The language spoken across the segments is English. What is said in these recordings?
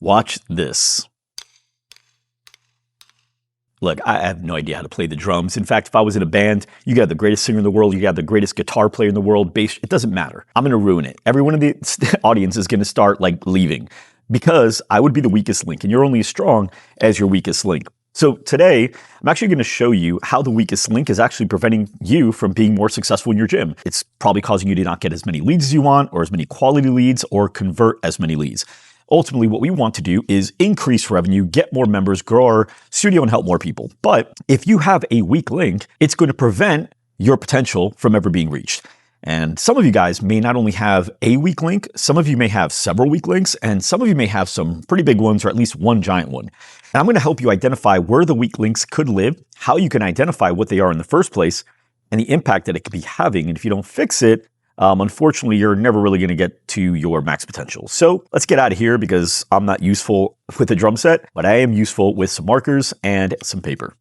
Watch this. Look, I have no idea how to play the drums. In fact, if I was in a band, you got the greatest singer in the world, you got the greatest guitar player in the world, bass, it doesn't matter. I'm going to ruin it. Everyone in the audience is going to start like leaving because I would be the weakest link and you're only as strong as your weakest link. So today, I'm actually going to show you how the weakest link is actually preventing you from being more successful in your gym. It's probably causing you to not get as many leads as you want, or as many quality leads, or convert as many leads. Ultimately, what we want to do is increase revenue, get more members, grow our studio, and help more people. But if you have a weak link, it's going to prevent your potential from ever being reached. And some of you guys may not only have a weak link, some of you may have several weak links, and some of you may have some pretty big ones, or at least one giant one. And I'm going to help you identify where the weak links could live, how you can identify what they are in the first place, and the impact that it could be having. And if you don't fix it, unfortunately, you're never really going to get to your max potential. So let's get out of here because I'm not useful with a drum set, but I am useful with some markers and some paper.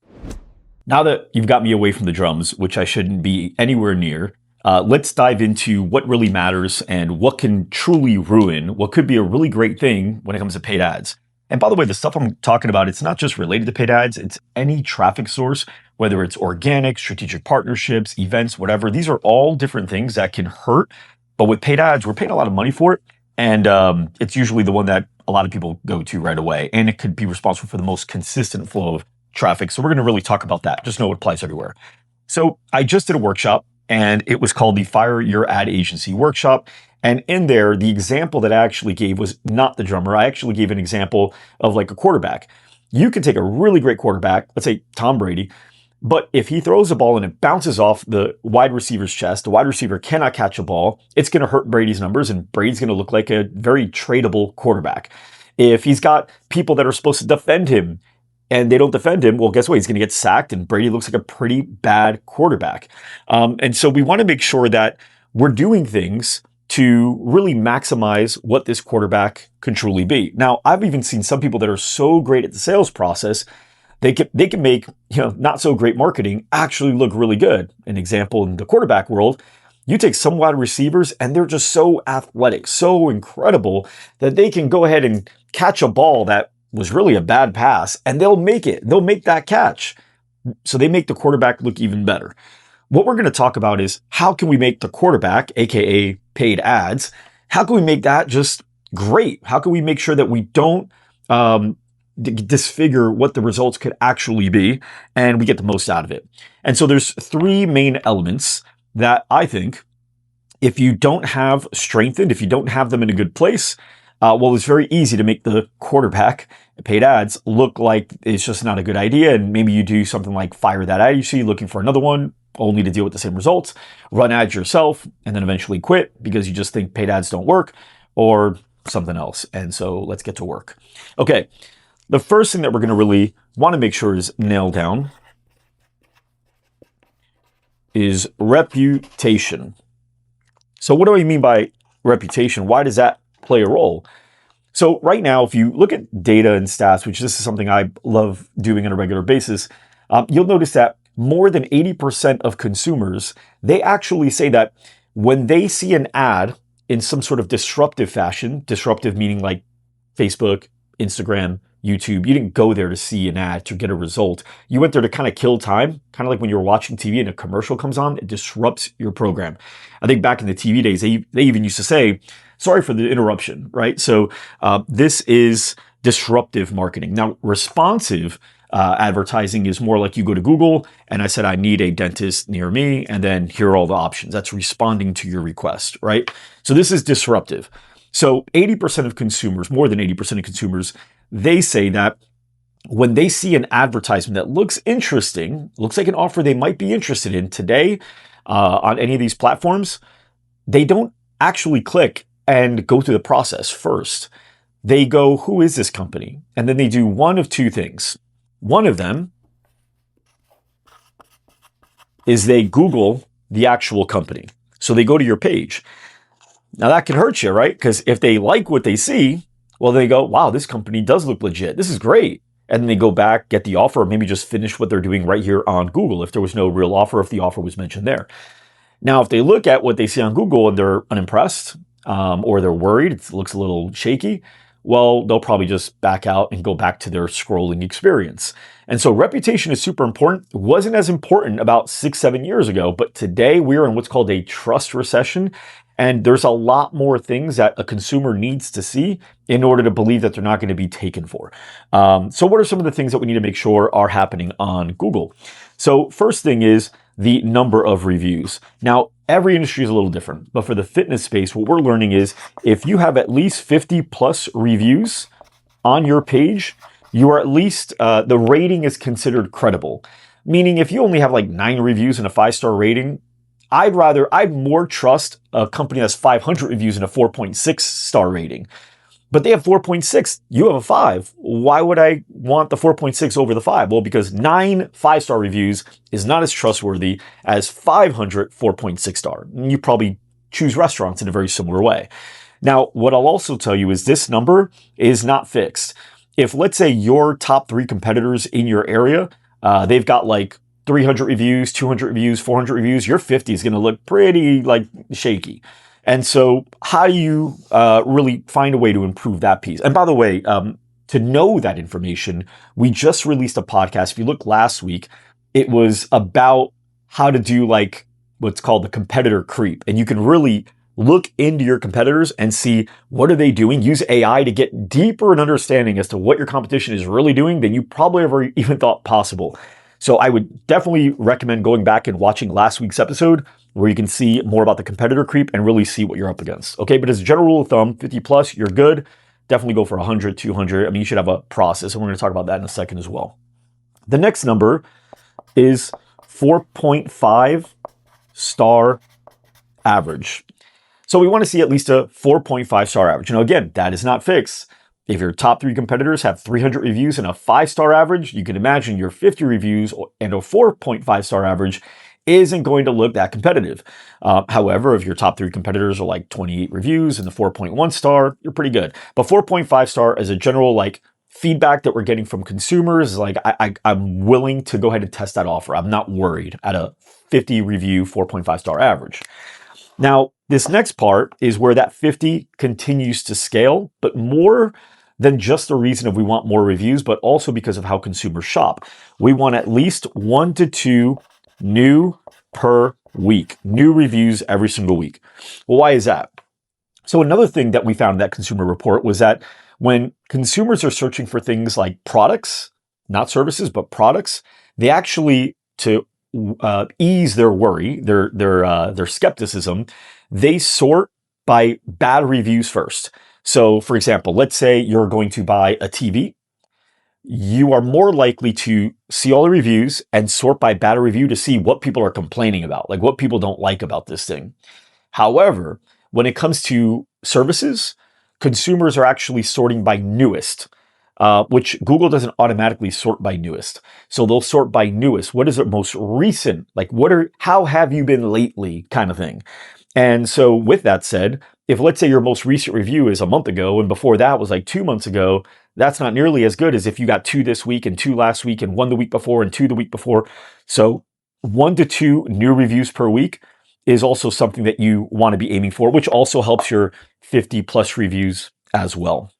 Now that you've got me away from the drums, which I shouldn't be anywhere near, let's dive into what really matters and what can truly ruin what could be a really great thing when it comes to paid ads. And by the way, the stuff I'm talking about, it's not just related to paid ads, it's any traffic source, whether it's organic, strategic partnerships, events, whatever. These are all different things that can hurt. But with paid ads, we're paying a lot of money for it. And it's usually the one that a lot of people go to right away. And it could be responsible for the most consistent flow of traffic. So we're going to really talk about that. Just know it applies everywhere. So I just did a workshop and it was called the Fire Your Ad Agency Workshop. And in there, the example that I actually gave was not the drummer. I actually gave an example of like a quarterback. You can take a really great quarterback, let's say Tom Brady, but if he throws a ball and it bounces off the wide receiver's chest, the wide receiver cannot catch a ball, it's going to hurt Brady's numbers and Brady's going to look like a very tradable quarterback. If he's got people that are supposed to defend him and they don't defend him, well, guess what? He's going to get sacked and Brady looks like a pretty bad quarterback. And so we want to make sure that we're doing things to really maximize what this quarterback can truly be. Now, I've even seen some people that are so great at the sales process, they can make, not so great marketing actually look really good. An example in the quarterback world, you take some wide receivers and they're just so athletic, so incredible that they can go ahead and catch a ball that was really a bad pass and they'll make it. They'll make that catch. So they make the quarterback look even better. What we're going to talk about is how can we make the quarterback, aka paid ads, how can we make that just great? How can we make sure that we don't disfigure what the results could actually be and we get the most out of it? And so there's three main elements that I think if you don't have strengthened, if you don't have them in a good place, well, it's very easy to make the quarterback paid ads look like it's just not a good idea. And maybe you do something like fire that ad you see, looking for another one, only to deal with the same results, run ads yourself, and then eventually quit because you just think paid ads don't work or something else. And so let's get to work. Okay. The first thing that we're going to really want to make sure is nailed down is reputation. So what do I mean by reputation? Why does that play a role? So right now, if you look at data and stats, which this is something I love doing on a regular basis, you'll notice that more than 80% of consumers, they actually say that when they see an ad in some sort of disruptive fashion, disruptive meaning like Facebook, Instagram, YouTube, you didn't go there to see an ad to get a result. You went there to kind of kill time, kind of like when you're watching TV and a commercial comes on, it disrupts your program. I think back in the TV days, they even used to say, sorry for the interruption, right? So this is disruptive marketing. Now, responsive advertising is more like you go to Google and I said, I need a dentist near me. And then here are all the options. That's responding to your request, right? So this is disruptive. So 80% of consumers, more than 80% of consumers, they say that when they see an advertisement that looks interesting, looks like an offer they might be interested in today on any of these platforms, they don't actually click and go through the process first. They go, who is this company? And then they do one of two things. One of them is they Google the actual company. So they go to your page. Now that can hurt you, right? Because if they like what they see, well, they go, wow, this company does look legit. This is great. And then they go back, get the offer, or maybe just finish what they're doing right here on Google if there was no real offer, if the offer was mentioned there. Now, if they look at what they see on Google and they're unimpressed or they're worried, it looks a little shaky, well, they'll probably just back out and go back to their scrolling experience. And so reputation is super important. It wasn't as important about 6-7 years ago, but today we're in what's called a trust recession. And there's a lot more things that a consumer needs to see in order to believe that they're not going to be taken for. So what are some of the things that we need to make sure are happening on Google? So first thing is the number of reviews. Now, every industry is a little different, but for the fitness space, what we're learning is if you have at least 50 plus reviews on your page, you are at least, the rating is considered credible. Meaning if you only have like 9 reviews and a 5-star rating, I'd more trust a company that's 500 reviews and a 4.6 star rating. But they have 4.6, you have a 5. Why would I want the 4.6 over the 5? Well, because 9 5-star reviews is not as trustworthy as 500 4.6 star. You probably choose restaurants in a very similar way. Now, what I'll also tell you is this number is not fixed. If let's say your top 3 competitors in your area, they've got like 300 reviews, 200 reviews, 400 reviews, your 50 is going to look pretty like shaky. And so how do you really find a way to improve that piece? And by the way, to know that information, we just released a podcast. If you look last week, it was about how to do like what's called the competitor creep. And you can really look into your competitors and see what are they doing. Use AI to get deeper in understanding as to what your competition is really doing than you probably ever even thought possible. So I would definitely recommend going back and watching last week's episode where you can see more about the competitor creep and really see what you're up against. Okay, but as a general rule of thumb, 50 plus, you're good. Definitely go for 100, 200. I mean, you should have a process, and we're going to talk about that in a second as well. The next number is 4.5 star average. So we want to see at least a 4.5 star average. Now, again, that is not fixed. If your top 3 competitors have 300 reviews and a 5-star average, you can imagine your 50 reviews and a 4.5 star average isn't going to look that competitive. However, if your top 3 competitors are like 28 reviews and the 4.1 star, you're pretty good. But 4.5 star as a general like feedback that we're getting from consumers, like I'm willing to go ahead and test that offer. I'm not worried at a 50 review, 4.5 star average. Now, this next part is where that 50 continues to scale, but more than just the reason of we want more reviews, but also because of how consumers shop. We want at least 1 to 2 new per week, new reviews every single week. Well, why is that? So another thing that we found in that consumer report was that when consumers are searching for things like products, not services, but products, they actually, to ease their worry, their skepticism, they sort by bad reviews first. So for example, let's say you're going to buy a TV. You are more likely to see all the reviews and sort by bad review to see what people are complaining about, like what people don't like about this thing. However, when it comes to services, consumers are actually sorting by newest, which Google doesn't automatically sort by newest. So they'll sort by newest. What is the most recent? Like how have you been lately kind of thing. And so with that said, if let's say your most recent review is a month ago and before that was like 2 months ago, that's not nearly as good as if you got 2 this week and 2 last week and 1 the week before and 2 the week before. So 1 to 2 new reviews per week is also something that you want to be aiming for, which also helps your 50 plus reviews as well.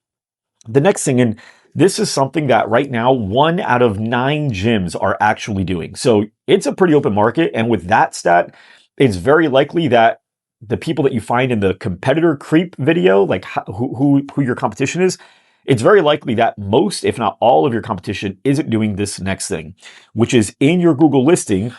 The next thing, and this is something that right now 1 out of 9 gyms are actually doing. So it's a pretty open market. And with that stat, it's very likely that the people that you find in the competitor creep video, like who your competition is, it's very likely that most, if not all of your competition isn't doing this next thing, which is in your Google listing,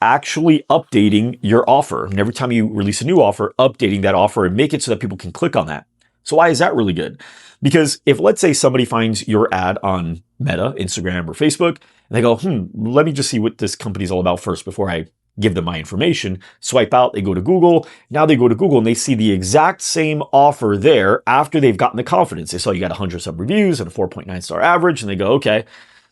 actually updating your offer. And every time you release a new offer, updating that offer and make it so that people can click on that. So why is that really good? Because if let's say somebody finds your ad on Meta, Instagram, or Facebook, and they go, let me just see what this company's all about first before I give them my information, swipe out, they go to Google. Now they go to Google and they see the exact same offer there after they've gotten the confidence. They saw you got 100 sub reviews and a 4.9 star average, and they go, okay,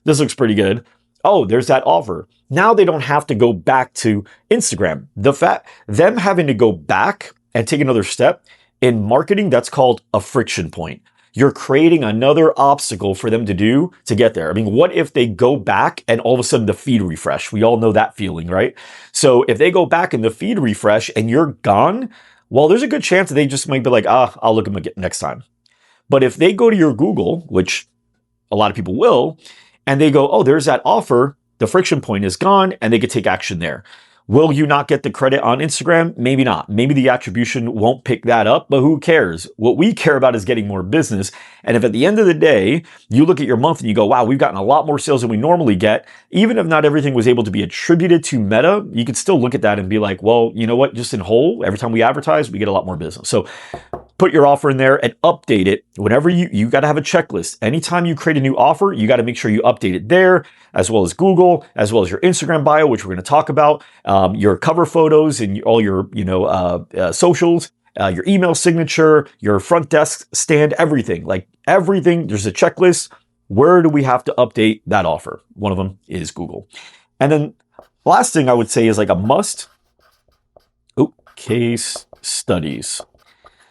this looks pretty good. Oh, there's that offer. Now they don't have to go back to Instagram. Them having to go back and take another step in marketing, that's called a friction point. You're creating another obstacle for them to do to get there. I mean, what if they go back and all of a sudden the feed refresh? We all know that feeling, right? So if they go back and the feed refresh and you're gone, well, there's a good chance that they just might be like, I'll look at them next time. But if they go to your Google, which a lot of people will, and they go, oh, there's that offer, the friction point is gone, and they could take action there. Will you not get the credit on Instagram? Maybe not. Maybe the attribution won't pick that up, but who cares? What we care about is getting more business. And if at the end of the day, you look at your month and you go, wow, we've gotten a lot more sales than we normally get, even if not everything was able to be attributed to Meta, you could still look at that and be like, well, you know what? Just in whole, every time we advertise, we get a lot more business. So put your offer in there and update it. Whenever you got to have a checklist. Anytime you create a new offer, you got to make sure you update it there, as well as Google, as well as your Instagram bio, which we're going to talk about, your cover photos and all your, socials, your email signature, your front desk stand, everything. Like everything, there's a checklist. Where do we have to update that offer? One of them is Google. And then last thing I would say is like a must. Case studies.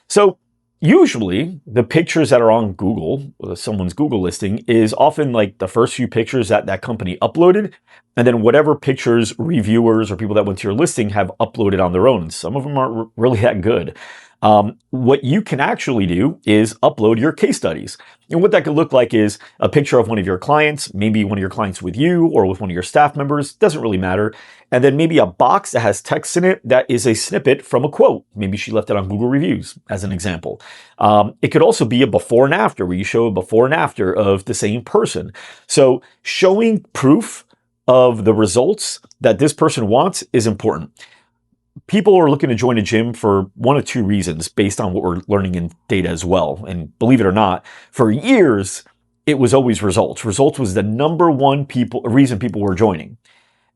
So usually the pictures that are on Google, someone's Google listing, is often like the first few pictures that that company uploaded, and then whatever pictures reviewers or people that went to your listing have uploaded on their own. Some of them aren't really that good. What you can actually do is upload your case studies. And what that could look like is a picture of one of your clients, maybe one of your clients with you or with one of your staff members, doesn't really matter. And then maybe a box that has text in it that is a snippet from a quote. Maybe she left it on Google Reviews as an example. It could also be a before and after, where you show a before and after of the same person. So showing proof of the results that this person wants is important. People are looking to join a gym for one of two reasons based on what we're learning in data as well. And believe it or not, for years, it was always results. Results was the number one reason people were joining.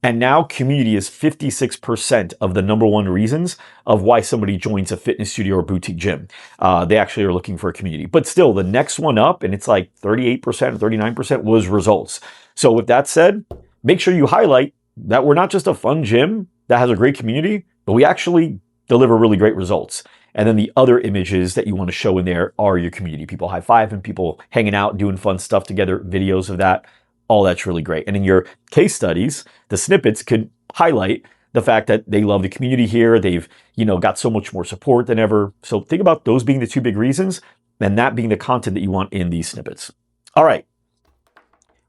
And now community is 56% of the number one reasons of why somebody joins a fitness studio or boutique gym. They actually are looking for a community. But still, the next one up, and it's like 38% or 39%, was results. So with that said, make sure you highlight that we're not just a fun gym that has a great community, but we actually deliver really great results. And then the other images that you want to show in there are your community. People high-fiving, people hanging out, doing fun stuff together, videos of that. All that's really great. And in your case studies, the snippets could highlight the fact that they love the community here. They've, got so much more support than ever. So think about those being the two big reasons, and that being the content that you want in these snippets. All right.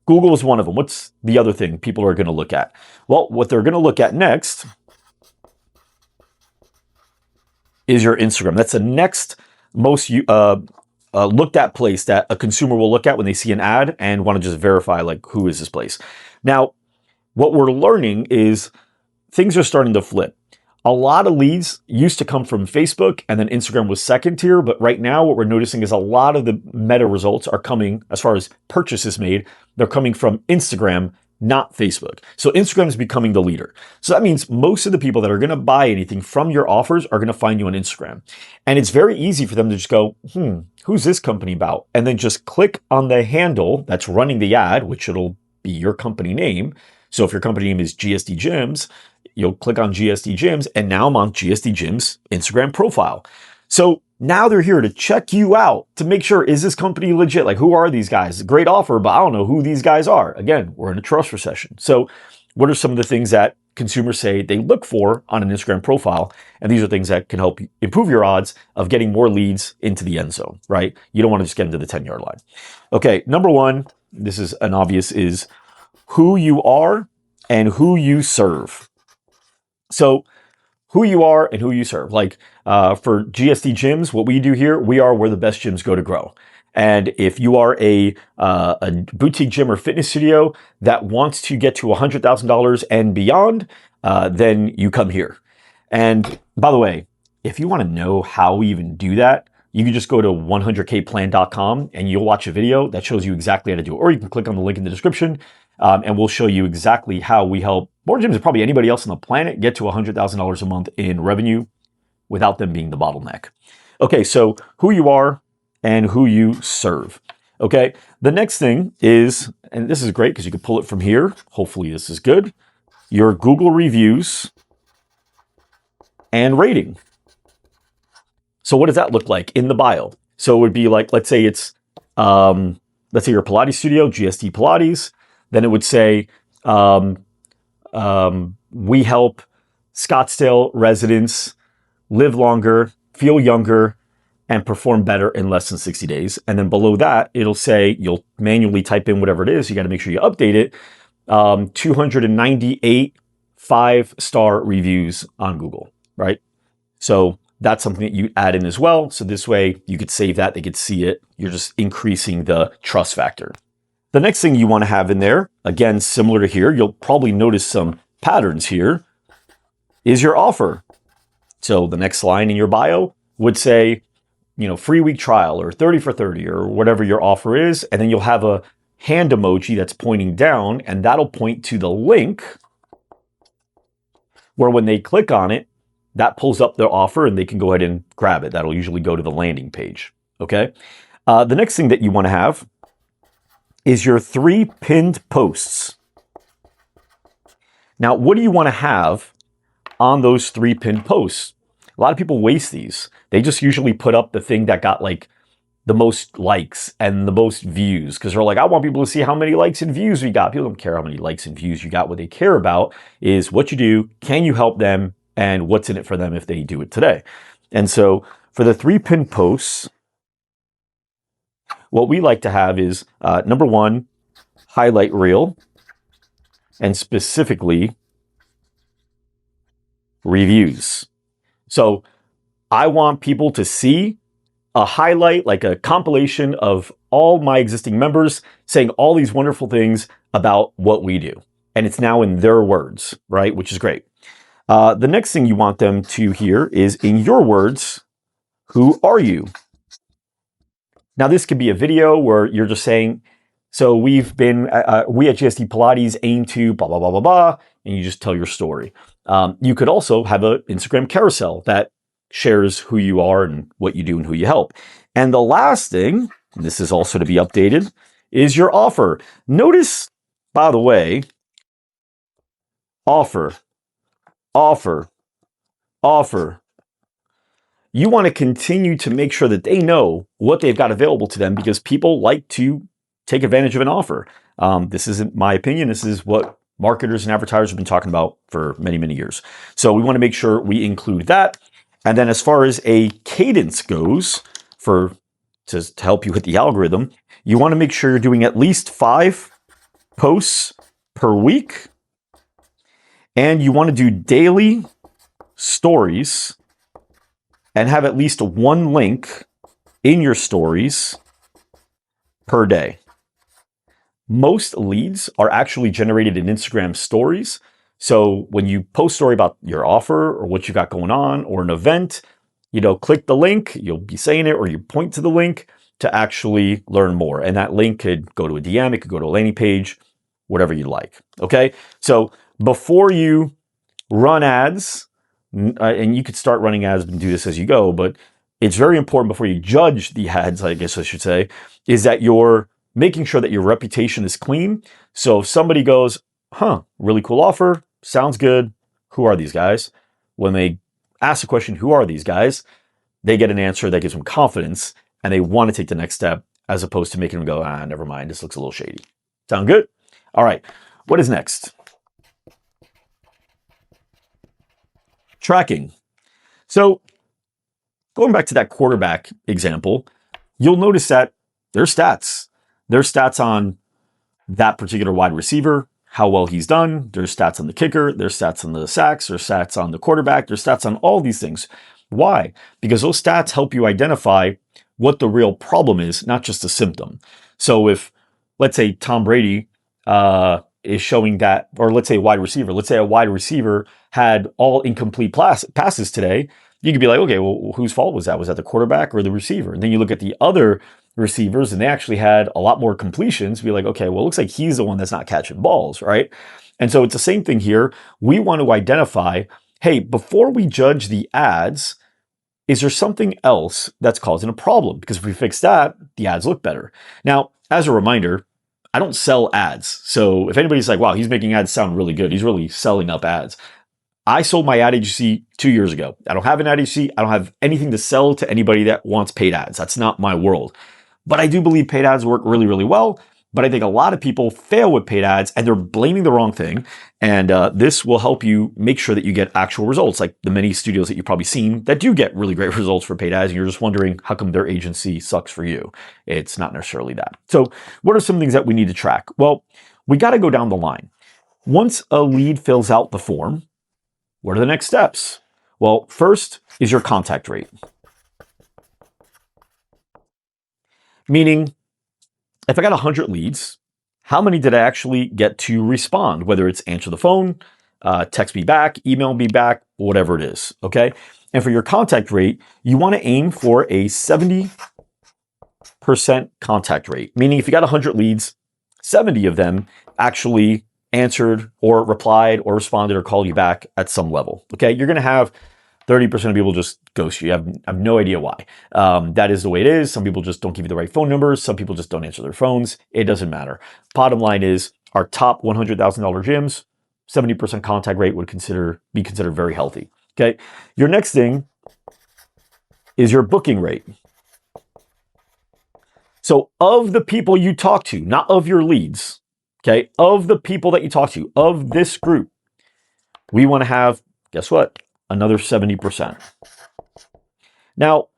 Google is one of them. What's the other thing people are going to look at? Well, what they're going to look at next is your Instagram. That's the next most looked at place that a consumer will look at when they see an ad and want to just verify, like, who is this place? Now, what we're learning is things are starting to flip. A lot of leads used to come from Facebook, and then Instagram was second tier. But right now, what we're noticing is a lot of the meta results are coming, as far as purchases made, they're coming from Instagram, not Facebook. So Instagram is becoming the leader. So that means most of the people that are going to buy anything from your offers are going to find you on Instagram. And it's very easy for them to just go, who's this company about? And then just click on the handle that's running the ad, which it'll be your company name. So if your company name is GSD Gyms, you'll click on GSD Gyms, and now I'm on GSD Gyms Instagram profile. So now they're here to check you out to make sure, is this company legit? Like, who are these guys? Great offer, but I don't know who these guys are. Again, we're in a trust recession. So what are some of the things that consumers say they look for on an Instagram profile? And these are things that can help improve your odds of getting more leads into the end zone, right? You don't want to just get into the 10-yard line. Okay, number one, this is an obvious, is who you are and who you serve. So who you are and who you serve. Like for GSD Gyms, what we do here, we are where the best gyms go to grow. And if you are a boutique gym or fitness studio that wants to get to $100,000 and beyond, then you come here. And by the way, if you want to know how we even do that, you can just go to 100kplan.com and you'll watch a video that shows you exactly how to do it. Or you can click on the link in the description and we'll show you exactly how we help more gyms than probably anybody else on the planet get to $100,000 a month in revenue without them being the bottleneck. Okay, so who you are and who you serve. Okay, the next thing is, and this is great because you can pull it from here. Hopefully this is good. Your Google reviews and rating. So what does that look like in the bio? So it would be like, let's say it's, let's say your Pilates studio, GSD Pilates. Then it would say, we help Scottsdale residents live longer, feel younger, and perform better in less than 60 days. And then below that, it'll say you'll manually type in whatever it is. You got to make sure you update it. 298 5-star reviews on Google, right? So that's something that you add in as well. So this way you could save that. They could see it. You're just increasing the trust factor. The next thing you want to have in there, again, similar to here, you'll probably notice some patterns here, is your offer. So the next line in your bio would say, free week trial or 30 for 30 or whatever your offer is. And then you'll have a hand emoji that's pointing down, and that'll point to the link where when they click on it, that pulls up their offer and they can go ahead and grab it. That'll usually go to the landing page. Okay. The next thing that you want to have is your 3 pinned posts. Now, what do you want to have on those 3 pinned posts? A lot of people waste these. They just usually put up the thing that got like the most likes and the most views because they're like, I want people to see how many likes and views we got. People don't care how many likes and views you got. What they care about is what you do, can you help them, and what's in it for them if they do it today. And so for the 3 pinned posts, what we like to have is number 1, highlight reel, and specifically reviews. So I want people to see a highlight, like a compilation of all my existing members saying all these wonderful things about what we do. And it's now in their words, right? Which is great. The next thing you want them to hear is, in your words, who are you? Now, this could be a video where you're just saying, so we at GSD Pilates aim to blah, blah, blah, blah, blah, and you just tell your story. You could also have an Instagram carousel that shares who you are and what you do and who you help. And the last thing, and this is also to be updated, is your offer. Notice, by the way, offer. You want to continue to make sure that they know what they've got available to them because people like to take advantage of an offer. This isn't my opinion. This is what marketers and advertisers have been talking about for many, many years. So we want to make sure we include that. And then as far as a cadence goes, to help you hit the algorithm, you want to make sure you're doing at least 5 posts per week. And you want to do daily stories and have at least 1 link in your stories per day. Most leads are actually generated in Instagram stories. So when you post a story about your offer or what you got going on or an event, click the link, you'll be saying it, or you point to the link to actually learn more. And that link could go to a DM, it could go to a landing page, whatever you like. Okay. So before you run ads, and you could start running ads and do this as you go, but it's very important before you judge the ads, I guess I should say, is that you're making sure that your reputation is clean. So if somebody goes, really cool offer, sounds good, who are these guys? When they ask the question, who are these guys? They get an answer that gives them confidence and they want to take the next step as opposed to making them go, never mind, this looks a little shady. Sound good? All right, what is next? Tracking. So going back to that quarterback example, you'll notice that there's stats. There's stats on that particular wide receiver, how well he's done. There's stats on the kicker. There's stats on the sacks. There's stats on the quarterback. There's stats on all these things. Why? Because those stats help you identify what the real problem is, not just a symptom. So if, let's say, Tom Brady is showing that, or let's say a wide receiver had all incomplete passes today, you could be like, okay, well, whose fault was that? Was that the quarterback or the receiver? And then you look at the other receivers and they actually had a lot more completions. Be like, okay, well, it looks like he's the one that's not catching balls, right? And so it's the same thing here. We want to identify, hey, before we judge the ads, is there something else that's causing a problem? Because if we fix that, the ads look better. Now, as a reminder, I don't sell ads. So if anybody's like, wow, he's making ads sound really good, he's really selling up ads. I sold my ad agency 2 years ago. I don't have an ad agency. I don't have anything to sell to anybody that wants paid ads. That's not my world. But I do believe paid ads work really, really well. But I think a lot of people fail with paid ads and they're blaming the wrong thing. And this will help you make sure that you get actual results, like the many studios that you've probably seen that do get really great results for paid ads. And you're just wondering how come their agency sucks for you. It's not necessarily that. So what are some things that we need to track? Well, we got to go down the line. Once a lead fills out the form, what are the next steps? Well, first is your contact rate. Meaning, if I got 100 leads, how many did I actually get to respond? Whether it's answer the phone, text me back, email me back, whatever it is, okay? And for your contact rate, you want to aim for a 70% contact rate. Meaning if you got 100 leads, 70 of them actually answered or replied or responded or called you back at some level, okay? You're going to have 30% of people just ghost you. I have no idea why. That is the way it is. Some people just don't give you the right phone numbers. Some people just don't answer their phones. It doesn't matter. Bottom line is our top $100,000 gyms, 70% contact rate would be considered very healthy. Okay. Your next thing is your booking rate. So of the people you talk to, not of your leads, okay, of the people that you talk to, of this group, we want to have, guess what? Another 70%. Now,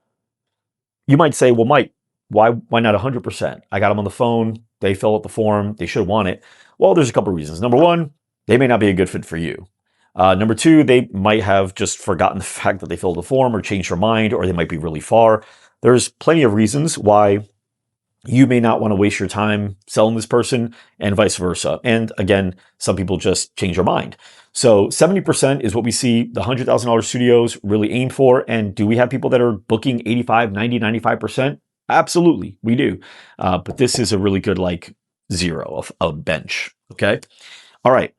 you might say, well, Mike, why not 100%? I got them on the phone. They fill out the form. They should want it. Well, there's a couple of reasons. Number one, they may not be a good fit for you. Number two, they might have just forgotten the fact that they filled the form or changed their mind, or they might be really far. There's plenty of reasons why you may not want to waste your time selling this person and vice versa. And again, some people just change their mind. So 70% is what we see the $100,000 studios really aim for. And do we have people that are booking 85, 90, 95%? Absolutely, we do. But this is a really good like zero of a bench, okay? All right,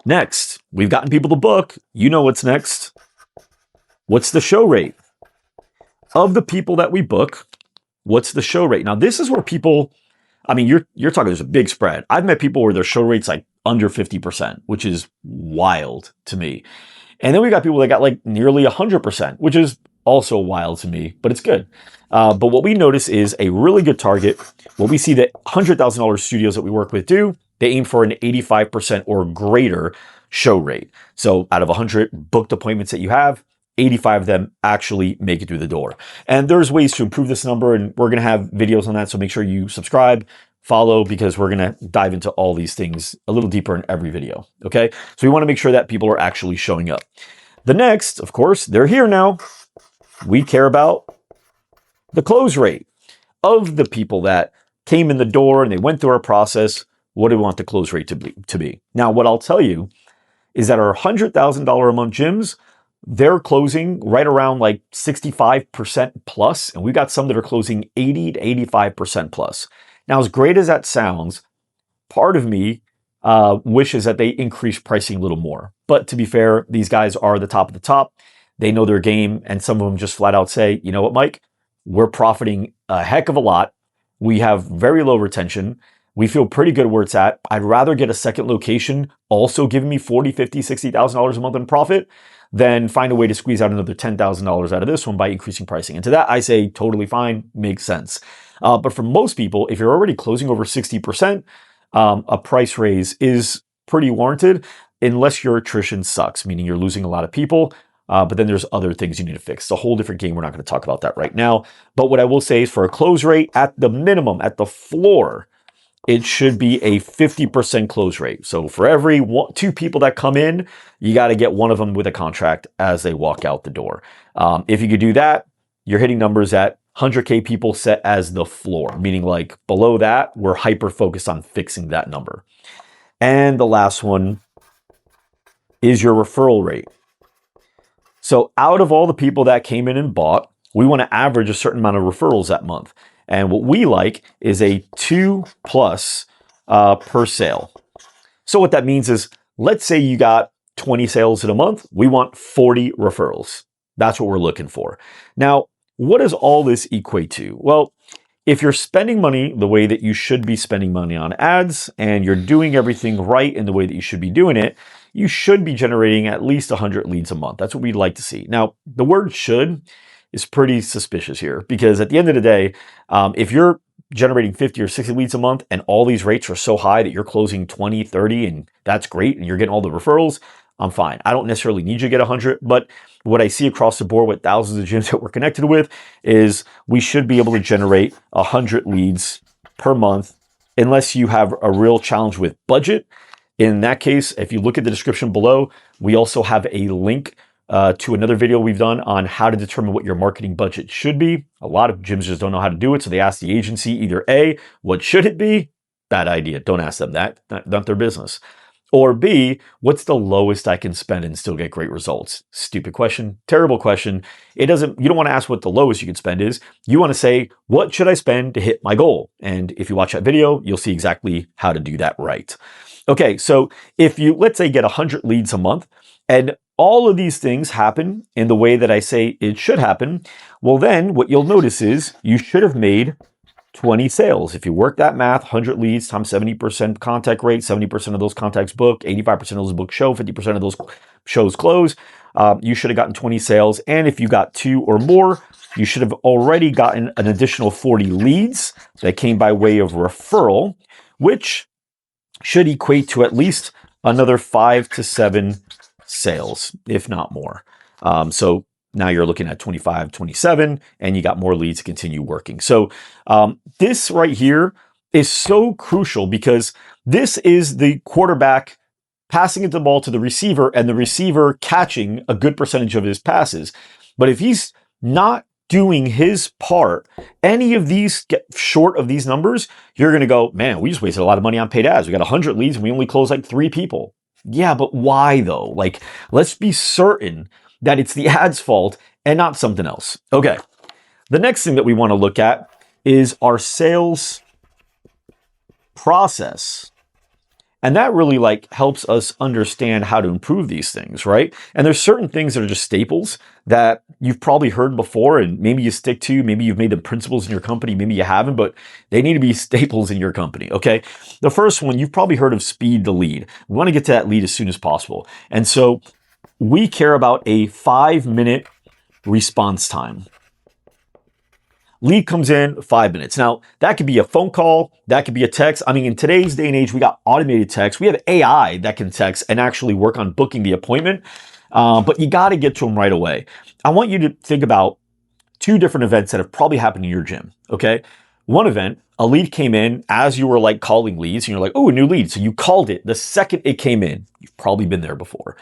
next, we've gotten people to book. You know what's next. What's the show rate? Of the people that we book, what's the show rate? Now, this is where people, I mean, you're talking, there's a big spread. I've met people where their show rate's like under 50%, which is wild to me. And then we got people that got like nearly 100%, which is also wild to me, but it's good. But what we notice is a really good target. What we see that $100,000 studios that we work with do, they aim for an 85% or greater show rate. So out of 100 booked appointments that you have, 85 of them actually make it through the door. And there's ways to improve this number, and we're going to have videos on that. So make sure you subscribe, follow, because we're going to dive into all these things a little deeper in every video. Okay. So we want to make sure that people are actually showing up. The next, of course, they're here now. We care about the close rate of the people that came in the door and they went through our process. What do we want the close rate to be? Now, what I'll tell you is that our $100,000 a month gyms, they're closing right around like 65% plus, and we've got some that are closing 80 to 85% plus. Now, as great as that sounds, part of me wishes that they increase pricing a little more. But to be fair, these guys are the top of the top. They know their game, and some of them just flat out say, you know what, Mike, we're profiting a heck of a lot. We have very low retention. We feel pretty good where it's at. I'd rather get a second location also giving me $40,000, $50,000, $60,000 a month in profit than find a way to squeeze out another $10,000 out of this one by increasing pricing. And to that, I say totally fine, makes sense. But for most people, if you're already closing over 60%, a price raise is pretty warranted unless your attrition sucks, meaning you're losing a lot of people. But then there's other things you need to fix. It's a whole different game. We're not going to talk about that right now. But what I will say is for a close rate at the minimum, at the floor, it should be a 50% close rate. So for every two people that come in, you got to get one of them with a contract as they walk out the door. If you could do that, you're hitting numbers at 100K people set as the floor, meaning like below that, we're hyper focused on fixing that number. And the last one is your referral rate. So out of all the people that came in and bought, we want to average a certain amount of referrals that month. And what we like is a 2+ per sale. So what that means is, let's say you got 20 sales in a month. We want 40 referrals. That's what we're looking for. Now, what does all this equate to? Well, if you're spending money the way that you should be spending money on ads, and you're doing everything right in the way that you should be doing it, you should be generating at least 100 leads a month. That's what we'd like to see. Now, the word should is pretty suspicious here, because at the end of the day, if you're generating 50 or 60 leads a month and all these rates are so high that you're closing 20, 30, and that's great, and you're getting all the referrals, I'm fine. I don't necessarily need you to get 100, but what I see across the board with thousands of gyms that we're connected with is we should be able to generate 100 leads per month unless you have a real challenge with budget. In that case, if you look at the description below, we also have a link to another video we've done on how to determine what your marketing budget should be. A lot of gyms just don't know how to do it, so they ask the agency either A, what should it be? Bad idea. Don't ask them that. Not their business. Or B, what's the lowest I can spend and still get great results? Stupid question. Terrible question. You don't want to ask what the lowest you can spend is. You want to say, what should I spend to hit my goal? And if you watch that video, you'll see exactly how to do that right. Okay, so if you, let's say, get 100 leads a month, and all of these things happen in the way that I say it should happen, well then what you'll notice is you should have made 20 sales. If you work that math, 100 leads times 70% contact rate, 70% of those contacts book, 85% of those book show, 50% of those shows close, you should have gotten 20 sales. And if you got 2 or more, you should have already gotten an additional 40 leads that came by way of referral, which should equate to at least another 5 to 7 sales, if not more. So now you're looking at 25, 27, and you got more leads to continue working. So this right here is so crucial because this is the quarterback passing the ball to the receiver and the receiver catching a good percentage of his passes. But if he's not doing his part, any of these get short of these numbers, you're going to go, man, we just wasted a lot of money on paid ads. We got 100 leads and we only closed like 3 people. Yeah, but why though? Like, let's be certain that it's the ad's fault and not something else. Okay. The next thing that we want to look at is our sales process. And that really like helps us understand how to improve these things, right? And there's certain things that are just staples that you've probably heard before and maybe you stick to, maybe you've made them principles in your company, maybe you haven't, but they need to be staples in your company, okay? The first one, you've probably heard of speed to lead. We want to get to that lead as soon as possible. And so we care about a 5-minute response time. Lead comes in 5 minutes. Now, that could be a phone call. That could be a text. I mean, in today's day and age, we got automated text. We have AI that can text and actually work on booking the appointment. But you got to get to them right away. I want you to think about 2 different events that have probably happened in your gym, okay? One event, a lead came in as you were like calling leads and you're like, oh, a new lead. So you called it the second it came in. You've probably been there before.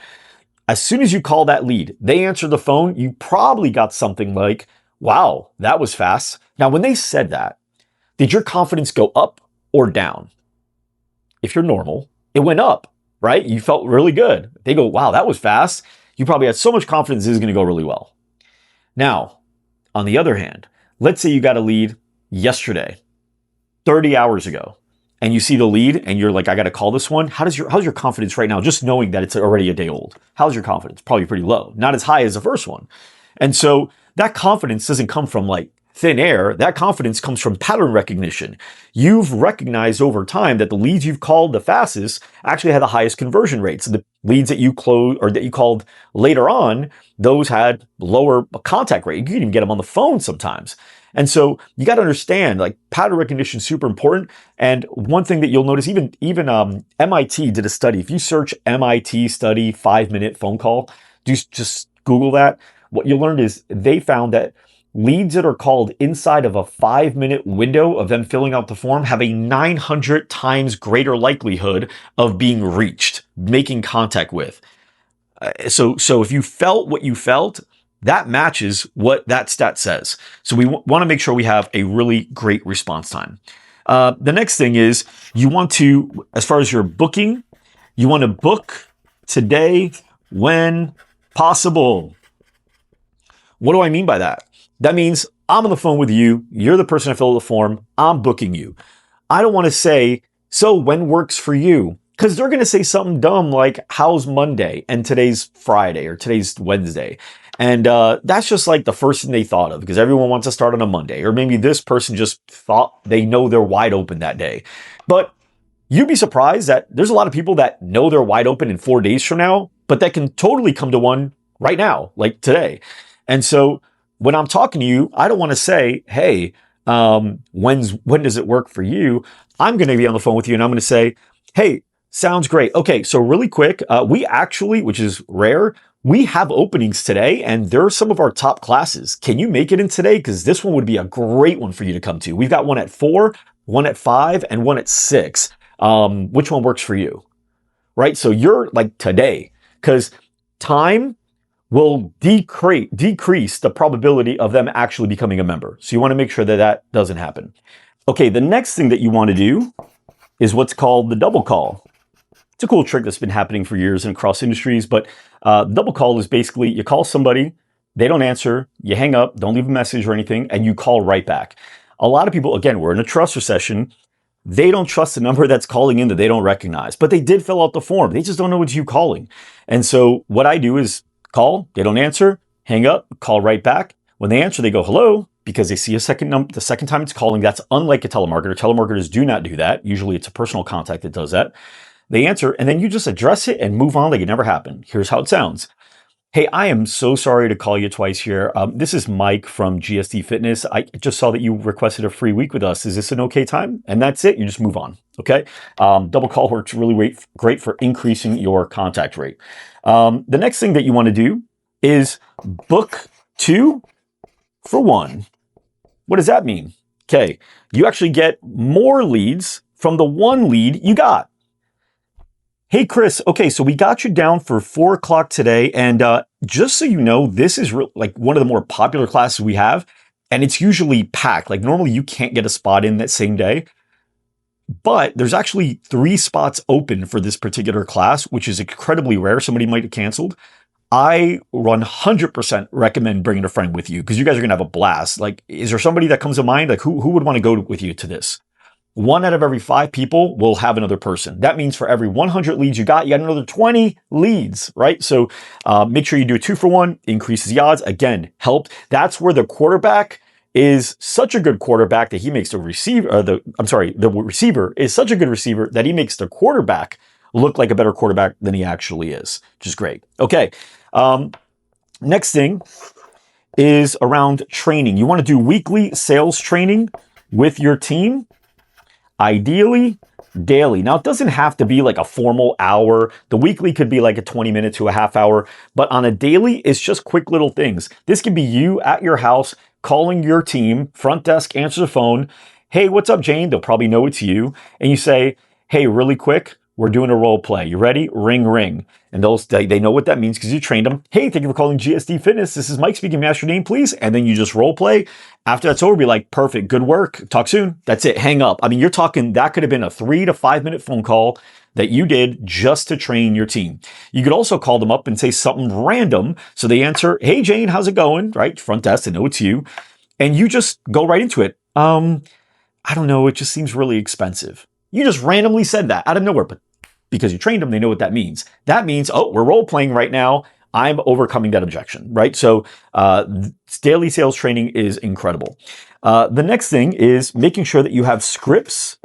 As soon as you call that lead, they answer the phone. You probably got something like, wow, that was fast. Now, when they said that, did your confidence go up or down? If you're normal, it went up, right? You felt really good. They go, wow, that was fast. You probably had so much confidence this is going to go really well. Now, on the other hand, let's say you got a lead yesterday, 30 hours ago, and you see the lead and you're like, I got to call this one. How's your confidence right now? Just knowing that it's already a day old. How's your confidence? Probably pretty low, not as high as the first one. And so that confidence doesn't come from like thin air. That confidence comes from pattern recognition. You've recognized over time that the leads you've called the fastest actually had the highest conversion rates. The leads that you closed or that you called later on, those had lower contact rate. You can even get them on the phone sometimes. And so you got to understand, like, pattern recognition is super important. And one thing that you'll notice, even MIT did a study. If you search MIT study 5-minute phone call, just Google that. What you'll learn is they found that leads that are called inside of a 5-minute window of them filling out the form have a 900 times greater likelihood of being reached, making contact with. So if you felt what you felt, that matches what that stat says. So we want to make sure we have a really great response time. The next thing is you want to, as far as your booking, you want to book today when possible. What do I mean by that? That means I'm on the phone with you. You're the person I filled out the form. I'm booking you. I don't want to say, so when works for you? Because they're going to say something dumb like, how's Monday? And today's Friday or today's Wednesday. And that's just like the first thing they thought of because everyone wants to start on a Monday. Or maybe this person just thought they know they're wide open that day. But you'd be surprised that there's a lot of people that know they're wide open in 4 days from now, but that can totally come to one right now, like today. And so when I'm talking to you, I don't want to say, hey, When does it work for you? I'm going to be on the phone with you and I'm going to say, hey, sounds great. Okay, so really quick, we actually, which is rare, we have openings today and there are some of our top classes. Can you make it in today? Because this one would be a great one for you to come to. We've got one at 4, one at 5, and one at 6. Which one works for you? Right? So you're like today, because time will decrease the probability of them actually becoming a member. So you want to make sure that that doesn't happen. Okay, the next thing that you want to do is what's called the double call. It's a cool trick that's been happening for years and across industries, but double call is basically you call somebody, they don't answer, you hang up, don't leave a message or anything, and you call right back. A lot of people, again, we're in a trust recession. They don't trust the number that's calling in that they don't recognize, but they did fill out the form. They just don't know it's you calling. And so what I do is call, they don't answer, hang up, call right back. When they answer, they go, hello, because they see a second number, the second time it's calling. That's unlike a telemarketer. Telemarketers do not do that. Usually it's a personal contact that does that. They answer, and then you just address it and move on like it never happened. Here's how it sounds. Hey, I am so sorry to call you twice here. This is Mike from GSD Fitness. I just saw that you requested a free week with us. Is this an okay time? And that's it. You just move on. Okay. Double call works really great for increasing your contact rate. The next thing that you want to do is book 2 for 1. What does that mean? Okay. You actually get more leads from the one lead you got. Hey, Chris. Okay, so we got you down for 4 o'clock today. And just so you know, this is like one of the more popular classes we have. And it's usually packed. Like normally you can't get a spot in that same day. But there's actually 3 spots open for this particular class, which is incredibly rare. Somebody might have canceled. I 100% recommend bringing a friend with you because you guys are going to have a blast. Like, is there somebody that comes to mind? Like, who would want to go with you to this? 1 out of every 5 people will have another person. That means for every 100 leads you got another 20 leads, right? So make sure you do a 2 for 1, increases the odds. Again, helped. That's where the quarterback is such a good quarterback that he makes the receiver, the receiver is such a good receiver that he makes the quarterback look like a better quarterback than he actually is, which is great. Okay. Next thing is around training. You want to do weekly sales training with your team. Ideally, daily. Now, it doesn't have to be like a formal hour. The weekly could be like a 20-minute to a half hour, but on a daily, it's just quick little things. This could be you at your house calling your team, front desk answers the phone. Hey, what's up, Jane? They'll probably know it's you. And you say, hey, really quick, we're doing a role play. You ready? Ring, ring. And they know what that means because you trained them. Hey, thank you for calling GSD Fitness. This is Mike speaking. May I ask your name, please? And then you just role play. After that's over, be like, perfect, good work. Talk soon. That's it. Hang up. I mean, you're talking, that could have been a 3 to 5 minute phone call that you did just to train your team. You could also call them up and say something random. So they answer, hey, Jane, how's it going? Right? Front desk, they know it's you. And you just go right into it. I don't know. It just seems really expensive. You just randomly said that out of nowhere, but because you trained them, they know what that means. That means, oh, we're role playing right now. I'm overcoming that objection, right? So daily sales training is incredible. The next thing is making sure that you have scripts.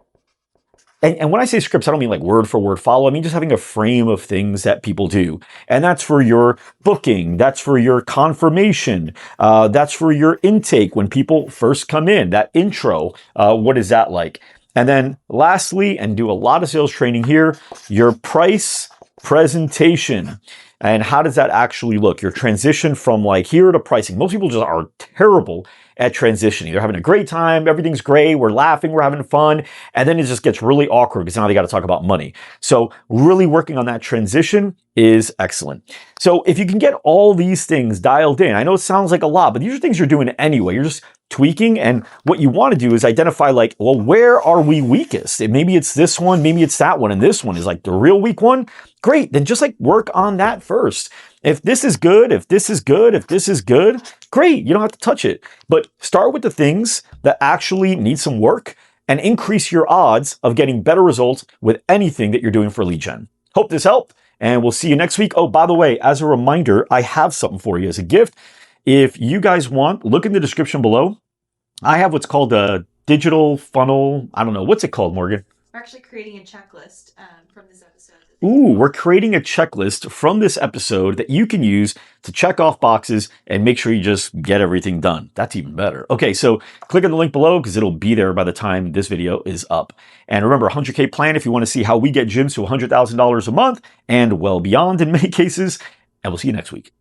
And when I say scripts, I don't mean like word for word follow. I mean just having a frame of things that people do. And that's for your booking. That's for your confirmation. That's for your intake when people first come in. That intro, what is that like? And then lastly, and do a lot of sales training here, your price presentation. And how does that actually look? Your transition from like here to pricing. Most people just are terrible at transitioning. They're having a great time. Everything's great. We're laughing. We're having fun. And then it just gets really awkward because now they got to talk about money. So really working on that transition is excellent. So if you can get all these things dialed in, I know it sounds like a lot, but these are things you're doing anyway. You're just tweaking. And what you want to do is identify like, well, where are we weakest? And maybe it's this one, maybe it's that one. And this one is like the real weak one. Great. Then just like work on that first. If this is good, if this is good, if this is good, great. You don't have to touch it. But start with the things that actually need some work and increase your odds of getting better results with anything that you're doing for lead gen. Hope this helped, and we'll see you next week. Oh, by the way, as a reminder, I have something for you as a gift. If you guys want, look in the description below. I have what's called a digital funnel. I don't know. What's it called, Morgan? We're actually creating a checklist from this episode. Ooh, we're creating a checklist from this episode that you can use to check off boxes and make sure you just get everything done. That's even better. Okay, so click on the link below because it'll be there by the time this video is up. And remember, 100K plan if you want to see how we get gyms to $100,000 a month and well beyond in many cases. And we'll see you next week.